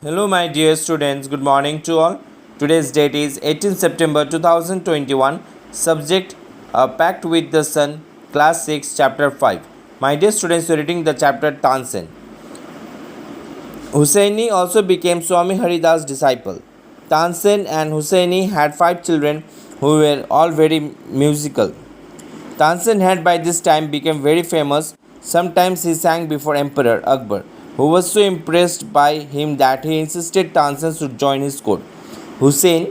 Hello, my dear students. Good morning to all. Today's date is 18 September 2021. Subject Pact with the Sun, Class 6, Chapter 5. My dear students, we are reading the chapter Tansen. Hussaini also became Swami Haridas' disciple. Tansen and Hussaini had 5 children who were all very musical. Tansen had by this time become very famous. Sometimes he sang before Emperor Akbar, who was so impressed by him that he insisted Tansen should join his court. Hussain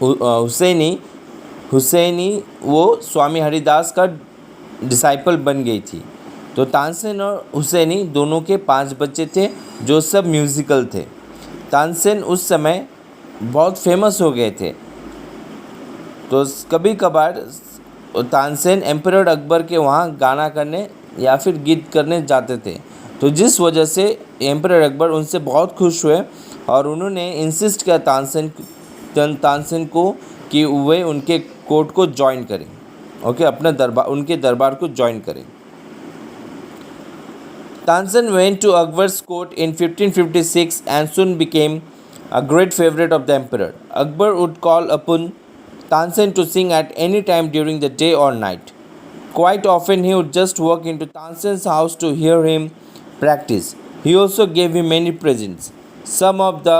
Husaini Husaini वो स्वामी हरिदास का disciple बन गई थी। तो तानसेन और हुसैनी दोनों के 5 बच्चे थे जो सब म्यूज़िकल थे। तानसेन उस समय बहुत फेमस हो गए थे। तो कभी कभार तानसेन एम्परर अकबर के वहाँ गाना करने या फिर गीत करने जाते थे। तो जिस वजह से एम्परर अकबर उनसे बहुत खुश हुए और उन्होंने इंसिस्ट किया तानसेन को कि वे उनके कोर्ट को ज्वाइन करें। ओके, अपने दरबार उनके दरबार को ज्वाइन करें। Tansen went to Akbar's court in 1556 and soon became a great favorite of the emperor. Akbar would call upon Tansen to sing at any time during the day or night. Quite often he would just walk into Tansen's house to hear him practice. He also gave him many presents. Some of the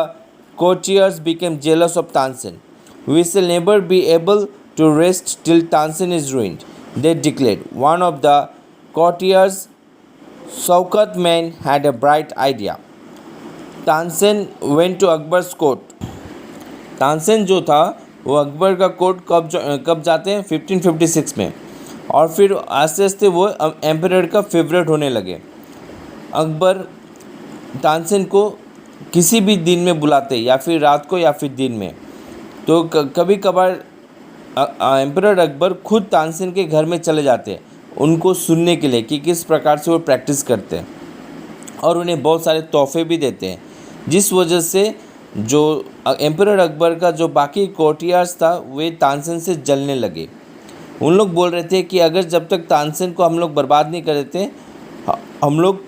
courtiers became jealous of Tansen. We shall never be able to rest till Tansen is ruined, they declared. One of the courtiers, Shaukat Man, had a bright idea. Tansen went to Akbar's court. Tansen जो था वो अकबर का court कब जाते हैं 1556 में, और फिर आस्ते आस्ते वो एम्परर का फेवरेट होने लगे। अकबर तानसेन को किसी भी दिन में बुलाते, या फिर रात को या फिर दिन में। तो कभी कभार एम्परर अकबर खुद तानसेन के घर में चले जाते उनको सुनने के लिए कि किस प्रकार से वो प्रैक्टिस करते हैं, और उन्हें बहुत सारे तोहफे भी देते हैं। जिस वजह से जो एम्परर अकबर का जो बाकी कोर्टियर्स था वे तानसेन से जलने लगे। उन लोग बोल रहे थे कि अगर जब तक तानसेन को हम लोग बर्बाद नहीं कर देते हम लोग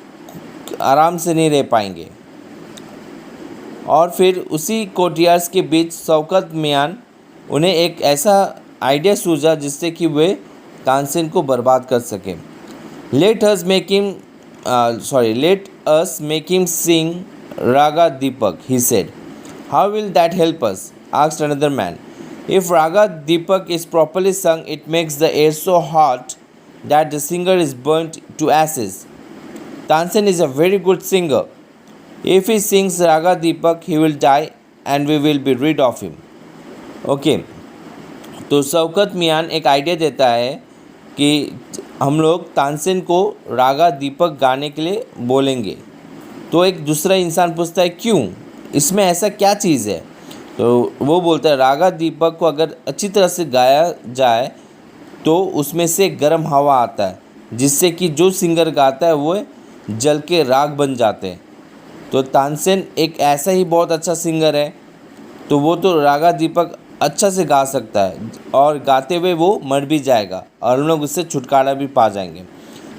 आराम से नहीं रह पाएंगे। और फिर उसी कोर्टियर्स के बीच शौकत मियान उन्हें एक ऐसा आइडिया सूझा जिससे कि वे तानसेन को बर्बाद कर सके। Let us make him Singh raga Deepak, he said. How will that help us? Asked another man. If Raga Deepak is properly sung, it makes the air so hot that the singer is burnt to ashes. Tansen is a very good singer. If he sings Raga Deepak, he will die and we will be rid of him. Okay. तो शौकत मियान एक idea देता है कि हम लोग तानसेन को रागा दीपक गाने के लिए बोलेंगे। तो एक दूसरा इंसान पूछता है क्यों, इसमें ऐसा क्या चीज़ है? तो वो बोलता है रागा दीपक को अगर अच्छी तरह से गाया जाए तो उसमें से गर्म हवा आता है, जिससे कि जो सिंगर गाता है वो जल के राग बन जाते हैं। तो तानसेन एक ऐसा ही बहुत अच्छा सिंगर है, तो वो तो रागा दीपक अच्छा से गा सकता है और गाते हुए वो मर भी जाएगा और हम लोग उससे छुटकारा भी पा जाएंगे।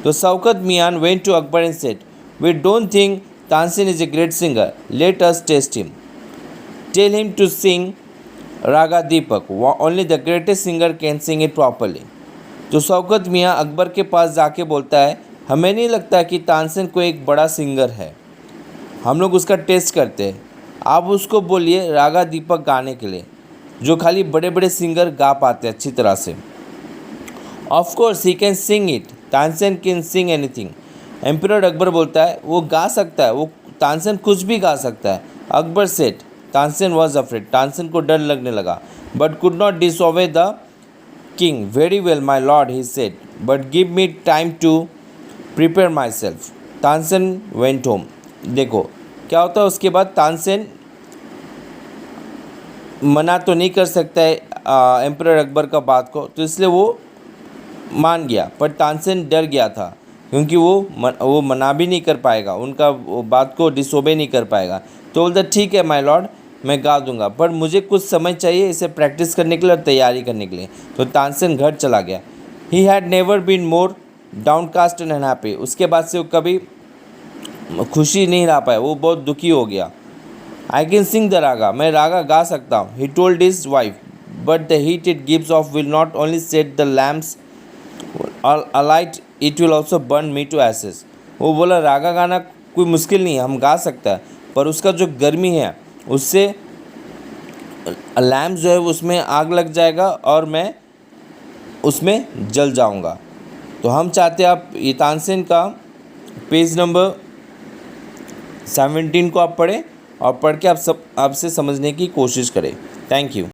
तो Shaukat Miyan went to Akbar and said, we don't think Tansen is a great singer, let us test him, tell him to sing raga Deepak, only the greatest singer can sing it properly. तो शौकत मियाँ अकबर के पास जाके बोलता है, हमें नहीं लगता कि तानसेन कोई एक बड़ा सिंगर है, हम लोग उसका टेस्ट करते हैं, आप उसको बोलिए रागा दीपक गाने के लिए, जो खाली बड़े बड़े सिंगर गा पाते हैं अच्छी तरह से। Of course he can sing it, Tansen can sing anything. Emperor Akbar बोलता है वो गा सकता है, वो तानसेन कुछ भी गा सकता है। Akbar said, Tansen was afraid, Tansen को डर लगने लगा, but could not disobey the king. Very well my lord, he said, but give me time to prepare myself. Tansen went home. देखो क्या होता है उसके बाद, तानसेन मना तो नहीं कर सकता है एम्परर अकबर का बात को, तो इसलिए वो मान गया, पर तानसेन डर गया था क्योंकि वो मना भी नहीं कर पाएगा, उनका वो बात को डिसोबे नहीं कर पाएगा। तो बोलता ठीक है माय लॉर्ड, मैं गा दूंगा, पर मुझे कुछ समय चाहिए इसे प्रैक्टिस करने के लिए और तैयारी करने के लिए। तो तानसेन घर चला गया। He had never been more downcast and unhappy. उसके बाद से वो कभी खुशी नहीं ला पाया, वो बहुत दुखी हो गया। आई कैन सिंग द रागा, मैं रागा गा सकता हूँ। He told his wife, but the heat it gives off will not only set the lamps alight, it will also burn me to ashes. वो बोला रागा गाना कोई मुश्किल नहीं है, हम गा सकते हैं, पर उसका जो गर्मी है उससे लैम्प जो है उसमें आग लग जाएगा और मैं उसमें जल जाऊंगा। तो हम चाहते हैं आप ये तानसेन का पेज नंबर 17 को आप पढ़ें और पढ़ के आप आपसे समझने की कोशिश करें। Thank you.